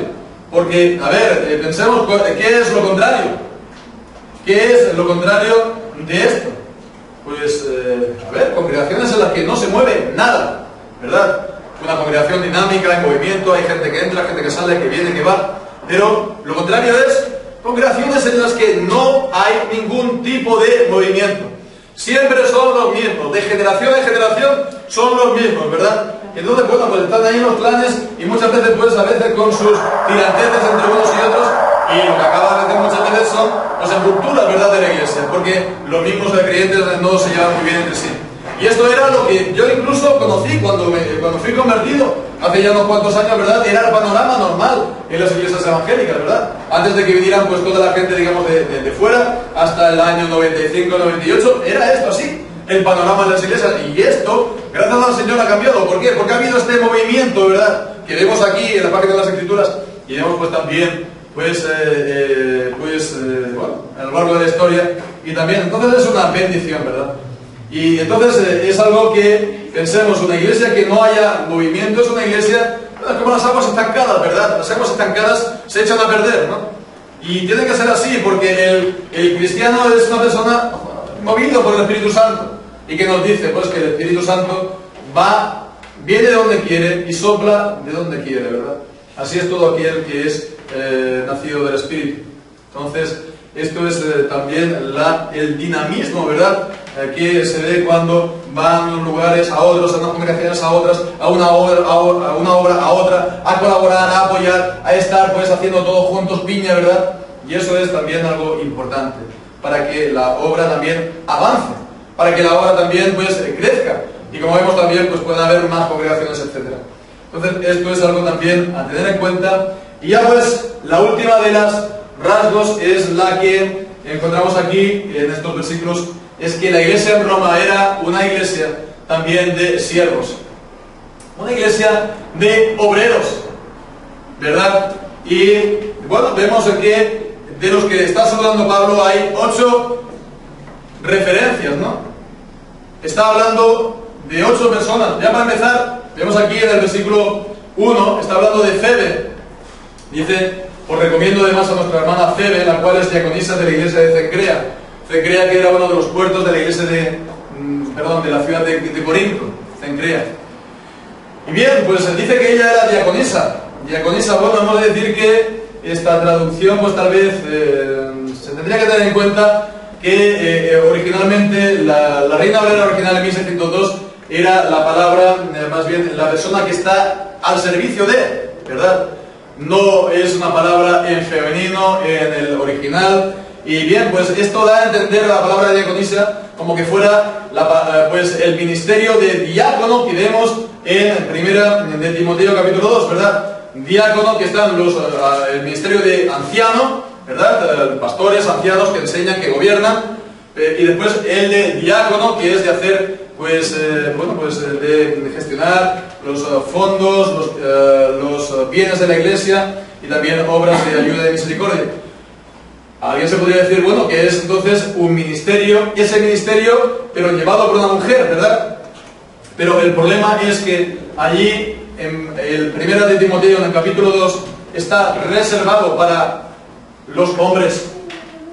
Porque, a ver, pensemos, ¿qué es lo contrario? ¿Qué es lo contrario de esto? Pues, a ver, congregaciones en las que no se mueve nada, ¿verdad? Una congregación dinámica, en movimiento, hay gente que entra, gente que sale, que viene, que va. Pero lo contrario es congregaciones en las que no hay ningún tipo de movimiento. Siempre son los mismos, de generación en generación son los mismos, ¿verdad? Entonces, bueno, pues están ahí los clanes y muchas veces, pues a veces con sus tiranteces entre unos y otros, y lo que acaba de hacer muchas veces son las rupturas, ¿verdad?, de la iglesia, porque los mismos creyentes no se llevan muy bien entre sí. Y esto era lo que yo incluso conocí cuando fui convertido, hace ya unos cuantos años, ¿verdad? Era el panorama normal en las iglesias evangélicas, ¿verdad? Antes de que vinieran pues toda la gente, digamos, de fuera, hasta el año 95, 98, era esto así, el panorama de las iglesias. Y esto, gracias al Señor, ha cambiado. ¿Por qué? Porque ha habido este movimiento, ¿verdad?, que vemos aquí en la página de las Escrituras, y vemos pues también, bueno, a lo largo de la historia, y también, entonces es una bendición, ¿verdad? Y entonces es algo que pensemos, una iglesia que no haya movimiento es una iglesia como las aguas estancadas, ¿verdad? Las aguas estancadas se echan a perder, ¿no? Y tiene que ser así, porque el cristiano es una persona movido por el Espíritu Santo, y que nos dice pues que el Espíritu Santo viene de donde quiere y sopla de donde quiere, ¿verdad? Así es todo aquel que es nacido del Espíritu. Entonces, esto es también el dinamismo, ¿verdad?, que se ve cuando van a unos lugares a otros, a unas congregaciones a otras, a una obra a otra, a colaborar, a apoyar, a estar pues haciendo todos juntos piña, ¿verdad? Y eso es también algo importante, para que la obra también avance, para que la obra también pues crezca, y como vemos también pues pueden haber más congregaciones, etc. Entonces esto es algo también a tener en cuenta. Y ya pues la última de las rasgos es la que encontramos aquí en estos versículos, es que la iglesia en Roma era una iglesia también de siervos, una iglesia de obreros, ¿verdad? Y bueno, vemos que de los que está hablando Pablo hay 8 referencias, ¿no? Está hablando de 8 personas. Ya para empezar, vemos aquí en el versículo 1, está hablando de Febe. Dice: os recomiendo además a nuestra hermana Febe, la cual es diaconisa de la iglesia de Cencrea. Cencrea, que era uno de los puertos de la iglesia de la ciudad de Corinto, Cencrea. Y bien, pues dice que ella era diaconisa. Diaconisa, bueno, hemos de decir que esta traducción, pues tal vez se tendría que tener en cuenta que originalmente, la Reina Valera original en 1602 era la palabra, más bien la persona que está al servicio de, ¿verdad? No es una palabra en femenino en el original. Y bien, pues esto da a entender la palabra diaconisa como que fuera pues el ministerio de diácono que vemos en de Timoteo capítulo 2, ¿verdad? Diácono, que están el ministerio de anciano, ¿verdad? Pastores, ancianos que enseñan, que gobiernan, y después el de diácono, que es de hacer, pues, de gestionar los fondos, los bienes de la iglesia, y también obras de ayuda y de misericordia. Alguien se podría decir, bueno, que es entonces un ministerio, ese ministerio, pero llevado por una mujer, ¿verdad? Pero el problema es que allí, en el 1 de Timoteo, en el capítulo 2, está reservado para los hombres,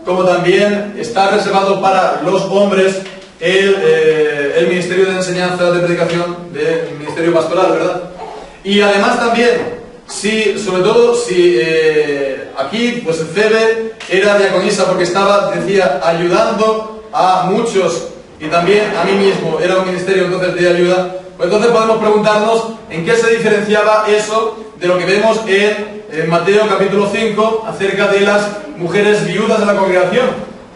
como también está reservado para los hombres el ministerio de enseñanza, de predicación, del ministerio pastoral, ¿verdad? Y además también, sobre todo si aquí, pues Febe era diaconisa porque estaba, decía, ayudando a muchos, y también a mí mismo, era un ministerio entonces de ayuda. Pues entonces podemos preguntarnos en qué se diferenciaba eso de lo que vemos en Mateo capítulo 5 acerca de las mujeres viudas de la congregación,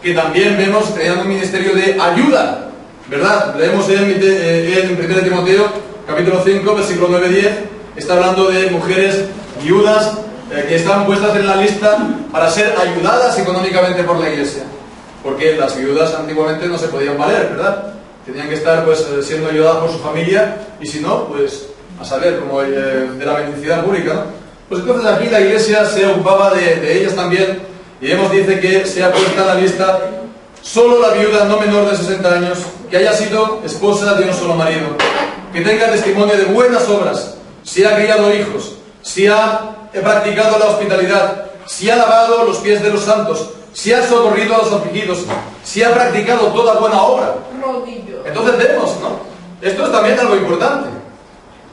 que también vemos que tenían un ministerio de ayuda, ¿verdad? Leemos en 1 Timoteo capítulo 5 versículo 9-10, está hablando de mujeres viudas que están puestas en la lista para ser ayudadas económicamente por la Iglesia. Porque las viudas antiguamente no se podían valer, ¿verdad? Tenían que estar pues siendo ayudadas por su familia, y si no, pues a saber, como de la bendición pública, ¿no? Pues entonces aquí la Iglesia se ocupaba de ellas también, y dice que se ha puesto en la lista solo la viuda no menor de 60 años, que haya sido esposa de un solo marido, que tenga testimonio de buenas obras, si ha criado hijos, si ha practicado la hospitalidad, si ha lavado los pies de los santos, si ha socorrido a los afligidos, si ha practicado toda buena obra. Entonces vemos, ¿no? Esto es también algo importante,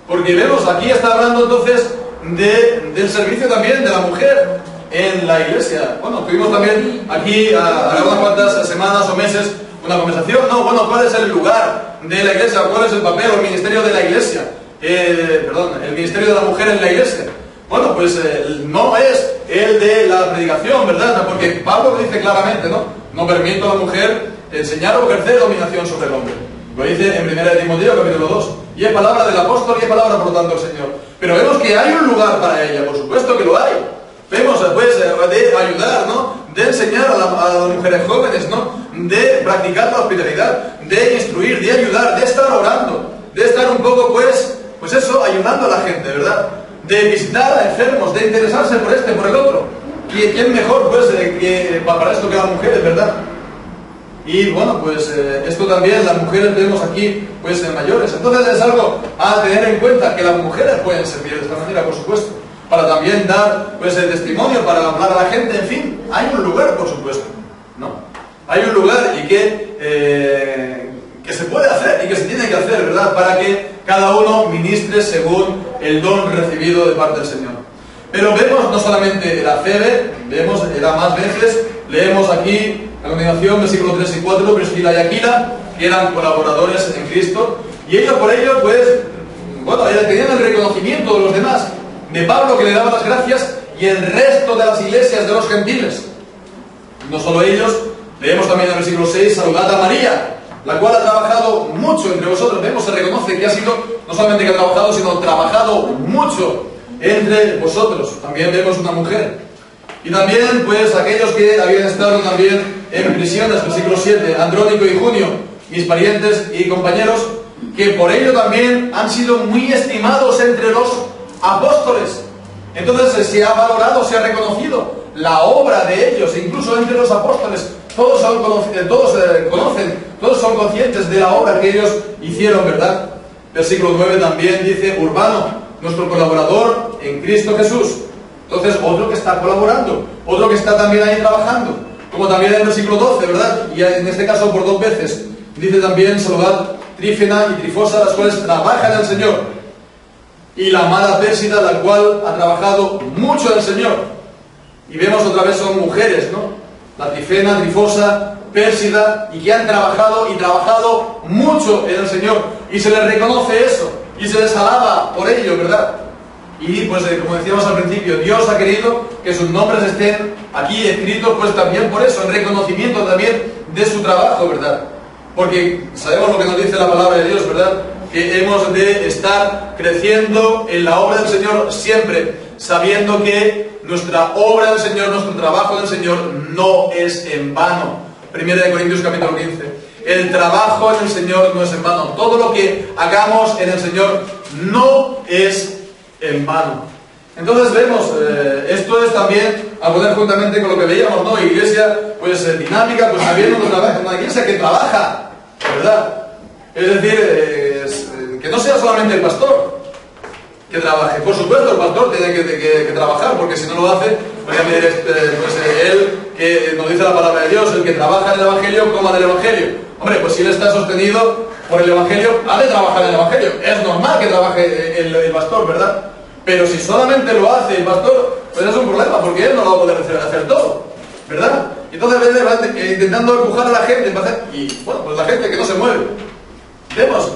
porque vemos, aquí está hablando entonces del servicio también de la mujer en la Iglesia. Bueno, tuvimos también aquí a unas cuantas semanas o meses una conversación, ¿no? Bueno, ¿cuál es el lugar de la Iglesia? ¿Cuál es el papel o el ministerio de la Iglesia? El ministerio de la mujer en la Iglesia. Bueno, pues no es el de la predicación, ¿verdad? Porque Pablo lo dice claramente, ¿no? No permito a la mujer enseñar o ejercer dominación sobre el hombre. Lo dice en 1 Timoteo, capítulo 2. Y es palabra del apóstol y es palabra, por lo tanto, del Señor. Pero vemos que hay un lugar para ella, por supuesto que lo hay. Vemos, pues, de ayudar, ¿no? De enseñar a las mujeres jóvenes, ¿no? De practicar la hospitalidad, de instruir, de ayudar, de estar orando, de estar un poco, pues eso, ayudando a la gente, ¿verdad? De visitar a enfermos, de interesarse por este, por el otro. ¿Y quién mejor, pues, para esto que las mujeres, verdad? Y bueno, pues esto también, las mujeres vemos aquí, pues, mayores. Entonces es algo a tener en cuenta, que las mujeres pueden servir de esta manera, por supuesto, para también dar, pues, el testimonio, para hablar a la gente, en fin, hay un lugar, por supuesto, ¿no? Hay un lugar y que se puede hacer y que se tiene que hacer, ¿verdad? Para que cada uno ministre según el don recibido de parte del Señor. Pero vemos no solamente la Febe, vemos más veces, leemos aquí a continuación, versículos 3 y 4, Priscila y Aquila, que eran colaboradores en Cristo, y ellos por ello, pues, bueno, tenían el reconocimiento de los demás, de Pablo, que le daba las gracias, y el resto de las iglesias de los gentiles. No solo ellos, leemos también en el versículo 6, saludad a María, la cual ha trabajado mucho entre vosotros. Vemos, se reconoce que ha sido, no solamente que ha trabajado, sino trabajado mucho entre vosotros. También vemos una mujer. Y también, pues, aquellos que habían estado también en prisiones, versículo 7, Andrónico y Junio, mis parientes y compañeros, que por ello también han sido muy estimados entre los apóstoles. Entonces se ha valorado, se ha reconocido la obra de ellos, incluso entre los apóstoles. Todos conocen, todos son conscientes de la obra que ellos hicieron, ¿verdad? Versículo 9 también dice, Urbano, nuestro colaborador en Cristo Jesús. Entonces, otro que está colaborando, otro que está también ahí trabajando. Como también en el versículo 12, ¿verdad? Y en este caso por 2 veces. Dice también, saludad Trífena y Trifosa, las cuales trabajan en el Señor. Y la amada Pérsida, la cual ha trabajado mucho en el Señor. Y vemos otra vez son mujeres, ¿no? La Trifena, Trifosa, Pérsida, y que han trabajado y trabajado mucho en el Señor. Y se les reconoce eso, y se les alaba por ello, ¿verdad? Y pues como decíamos al principio, Dios ha querido que sus nombres estén aquí escritos, pues también por eso, en reconocimiento también de su trabajo, ¿verdad? Porque sabemos lo que nos dice la palabra de Dios, ¿verdad? Que hemos de estar creciendo en la obra del Señor siempre, sabiendo que nuestra obra del Señor, nuestro trabajo del Señor no es en vano. 1 Corintios capítulo 15. El trabajo en el Señor no es en vano. Todo lo que hagamos en el Señor no es en vano. Entonces vemos, esto es también a poner juntamente con lo que veíamos, ¿no? Iglesia, pues dinámica, pues habiendo una iglesia que trabaja, ¿verdad? Es decir, que no sea solamente el pastor que trabaje. Por supuesto, el pastor tiene que trabajar, porque si no lo hace, pues él, que nos dice la palabra de Dios, el que trabaja en el Evangelio, coma del Evangelio. Hombre, pues si él está sostenido por el Evangelio, ha de trabajar en el Evangelio. Es normal que trabaje el pastor, ¿verdad? Pero si solamente lo hace el pastor, pues es un problema, porque él no lo va a poder hacer todo, ¿verdad? Y entonces va intentando empujar a la gente, y bueno, pues la gente que no se mueve. Vemos,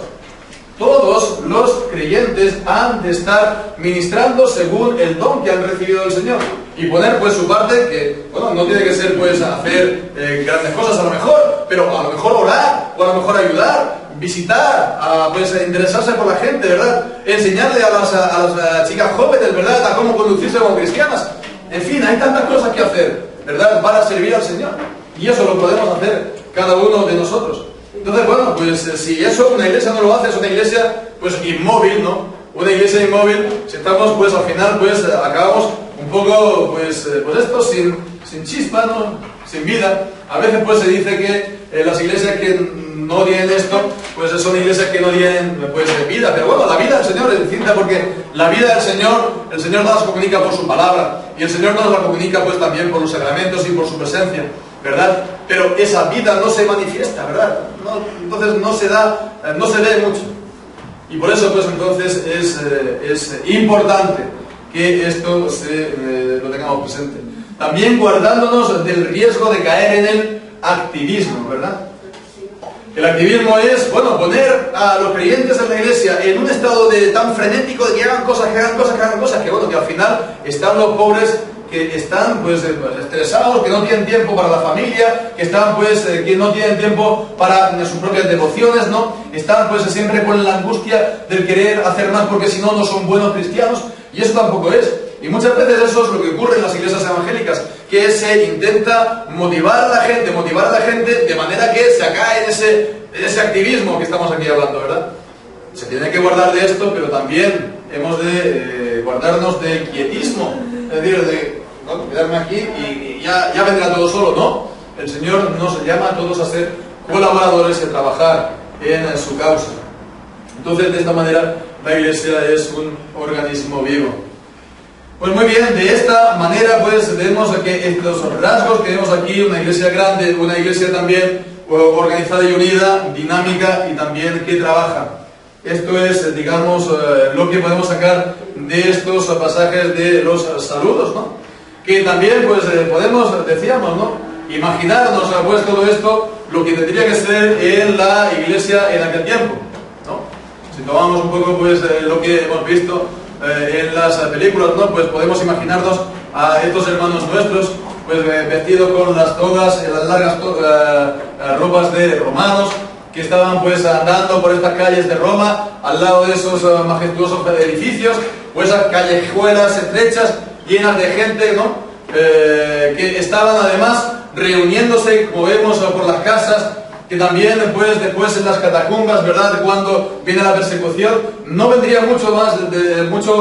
todos los creyentes han de estar ministrando según el don que han recibido del Señor. Y poner pues su parte, que bueno, no tiene que ser pues hacer grandes cosas a lo mejor, pero a lo mejor orar, o a lo mejor ayudar, visitar, a pues interesarse por la gente, ¿verdad? Enseñarle a las chicas jóvenes, ¿verdad? A cómo conducirse como cristianas. En fin, hay tantas cosas que hacer, ¿verdad? Para servir al Señor. Y eso lo podemos hacer cada uno de nosotros. Entonces, bueno, pues si eso una iglesia no lo hace, es una iglesia pues inmóvil, ¿no? Una iglesia inmóvil, si estamos pues al final pues acabamos un poco pues esto sin chispa, ¿no? Sin vida. A veces pues se dice que las iglesias que no tienen esto, pues son iglesias que no tienen pues vida, pero bueno, la vida del Señor es distinta, porque la vida del Señor, el Señor nos la comunica por su palabra, y el Señor nos la comunica pues también por los sacramentos y por su presencia, ¿verdad? Pero esa vida no se manifiesta, ¿verdad? Entonces no se ve mucho. Y por eso pues entonces es importante que esto lo tengamos presente. También guardándonos del riesgo de caer en el activismo, ¿verdad? El activismo es, bueno, poner a los creyentes en la iglesia en un estado tan frenético de que hagan cosas, que bueno, que al final están los pobres que están pues estresados, que no tienen tiempo para la familia, que están pues que no tienen tiempo para sus propias devociones, ¿no? Están pues siempre con la angustia del querer hacer más porque si no, no son buenos cristianos, y eso tampoco es. Y muchas veces eso es lo que ocurre en las iglesias evangélicas, que se intenta motivar a la gente de manera que se acae en ese activismo que estamos aquí hablando, ¿verdad? Se tiene que guardar de esto, pero también hemos de guardarnos del quietismo, es decir, de quedarme aquí y ya vendrá todo solo, ¿no? El Señor nos llama a todos a ser colaboradores y a trabajar en su causa. Entonces, de esta manera, la iglesia es un organismo vivo. Pues muy bien, de esta manera pues vemos que estos rasgos que vemos aquí, una iglesia grande, una iglesia también organizada y unida, dinámica y también que trabaja. Esto es, digamos, lo que podemos sacar de estos pasajes de los saludos, ¿no? Que también pues podemos, decíamos, ¿no? Imaginarnos pues todo esto, lo que tendría que ser en la iglesia en aquel tiempo, ¿no? Si tomamos un poco pues lo que hemos visto en las películas, ¿no? Pues podemos imaginarnos a estos hermanos nuestros pues vestidos con las togas, las largas ropas de romanos, que estaban pues andando por estas calles de Roma, al lado de esos majestuosos edificios, pues esas callejuelas estrechas, llenas de gente, ¿no? Que estaban además reuniéndose, como vemos, por las casas, que también pues, después en las catacumbas, ¿verdad? Cuando viene la persecución, no vendría mucho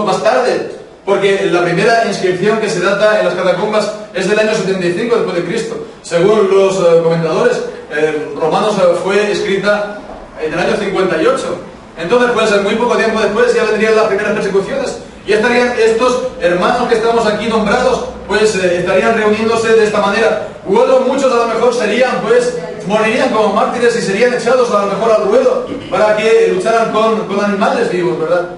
más tarde, porque la primera inscripción que se data en las catacumbas es del año 75 después de Cristo. Según los comentadores, Romanos fue escrita en el año 58. Entonces, pues en muy poco tiempo después ya vendrían las primeras persecuciones. Y estarían estos hermanos que estamos aquí nombrados, pues estarían reuniéndose de esta manera. Luego muchos a lo mejor morirían como mártires y serían echados a lo mejor al ruedo para que lucharan con animales vivos, ¿verdad?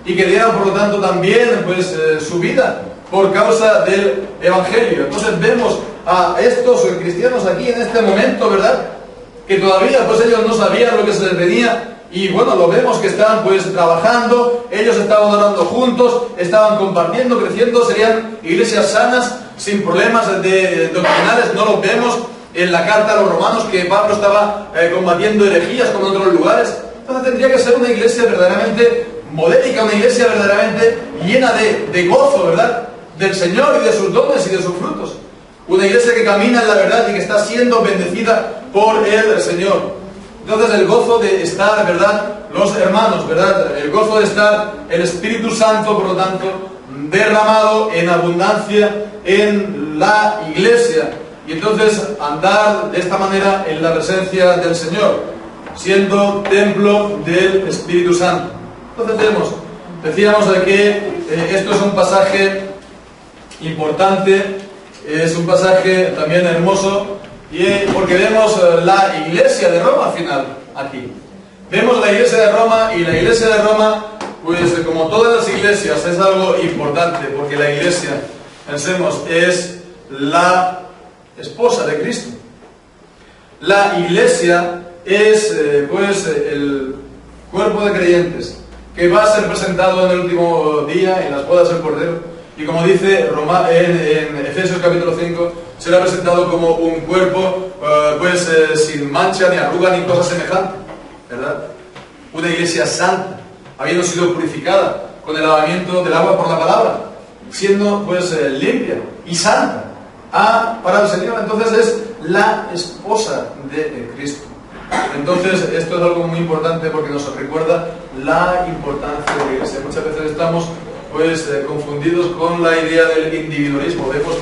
Y que dieran por lo tanto también pues su vida por causa del Evangelio. Entonces vemos a estos cristianos aquí en este momento, ¿verdad? Que todavía pues ellos no sabían lo que se les venía. Y bueno, lo vemos que estaban pues trabajando, ellos estaban orando juntos, estaban compartiendo, creciendo, serían iglesias sanas, sin problemas doctrinales. No los vemos en la carta a los romanos que Pablo estaba combatiendo herejías como en otros lugares. Entonces tendría que ser una iglesia verdaderamente modélica, una iglesia verdaderamente llena de gozo, ¿verdad? Del Señor y de sus dones y de sus frutos. Una iglesia que camina en la verdad y que está siendo bendecida por el Señor. Entonces el gozo de estar, ¿verdad? Los hermanos, ¿verdad? El gozo de estar el Espíritu Santo, por lo tanto, derramado en abundancia en la iglesia. Y entonces andar de esta manera en la presencia del Señor, siendo templo del Espíritu Santo. Entonces decíamos que esto es un pasaje importante, es un pasaje también hermoso, y porque vemos la iglesia de Roma al final aquí. Vemos la iglesia de Roma, y la iglesia de Roma, pues como todas las iglesias, es algo importante, porque la iglesia, pensemos, es la esposa de Cristo. La iglesia es pues el cuerpo de creyentes que va a ser presentado en el último día en las bodas del Cordero. Y como dice en Efesios capítulo 5, será presentado como un cuerpo sin mancha, ni arruga, ni cosa semejante. ¿verdad? Una iglesia santa, habiendo sido purificada con el lavamiento del agua por la palabra, siendo pues limpia y santa para el Señor. Entonces es la esposa de Cristo. Entonces esto es algo muy importante porque nos recuerda la importancia de la iglesia. Muchas veces estamos pues confundidos con la idea del individualismo. Vemos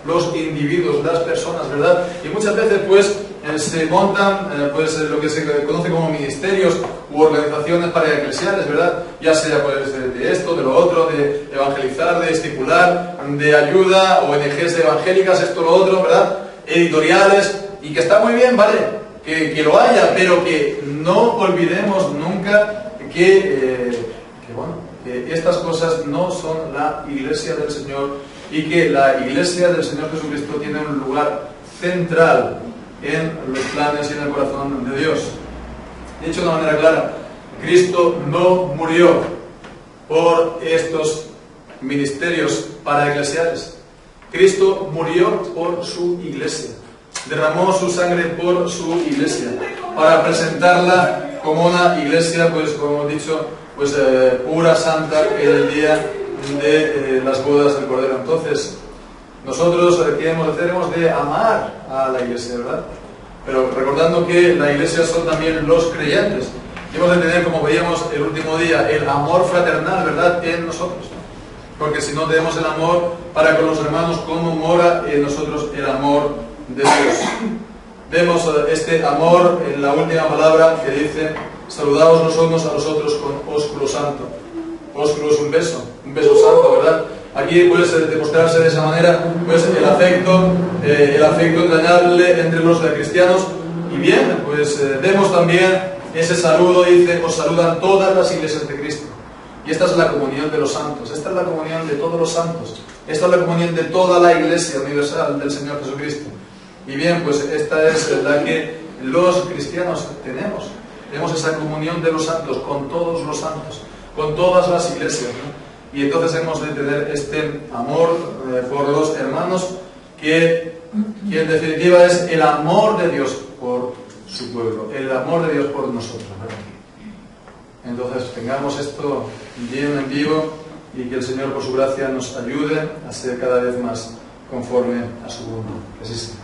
los individuos, las personas, ¿verdad? Y muchas veces pues se montan pues lo que se conoce como ministerios u organizaciones paraeclesiales, ¿verdad? Ya sea pues de esto, de lo otro, de evangelizar, de estipular, de ayuda, ONGs evangélicas, esto, lo otro, ¿verdad? Editoriales, y que está muy bien, ¿vale? Que lo haya, pero que no olvidemos nunca que estas cosas no son la iglesia del Señor, y que la iglesia del Señor Jesucristo tiene un lugar central en los planes y en el corazón de Dios. Dicho de una manera clara, Cristo no murió por estos ministerios paraeclesiales. Cristo murió por su iglesia. Derramó su sangre por su iglesia, para presentarla como una iglesia, pues como hemos dicho, pues pura, santa, en el día de las bodas del Cordero. Entonces, nosotros ¿qué hemos de hacer? Hemos de amar a la iglesia, ¿verdad? Pero recordando que la iglesia son también los creyentes. Y hemos de tener, como veíamos el último día, el amor fraternal, ¿verdad?, en nosotros. Porque si no tenemos el amor para con los hermanos, ¿cómo mora en nosotros el amor de Dios? Vemos este amor en la última palabra que dice: saludaos los unos a los otros con ósculo santo. Ósculo es un beso santo, ¿verdad? Aquí puede demostrarse de esa manera pues el afecto entrañable entre los cristianos. Y bien, pues vemos también ese saludo, dice: os saludan todas las iglesias de Cristo. Y esta es la comunión de los santos, esta es la comunión de todos los santos, esta es la comunión de toda la iglesia universal del Señor Jesucristo. Y bien, pues esta es la que los cristianos tenemos. Tenemos esa comunión de los santos, con todos los santos, con todas las iglesias, ¿no? Y entonces hemos de tener este amor por los hermanos, que en definitiva es el amor de Dios por su pueblo, el amor de Dios por nosotros, ¿verdad? Entonces tengamos esto bien en vivo, y que el Señor por su gracia nos ayude a ser cada vez más conforme a su voluntad. Que así sea.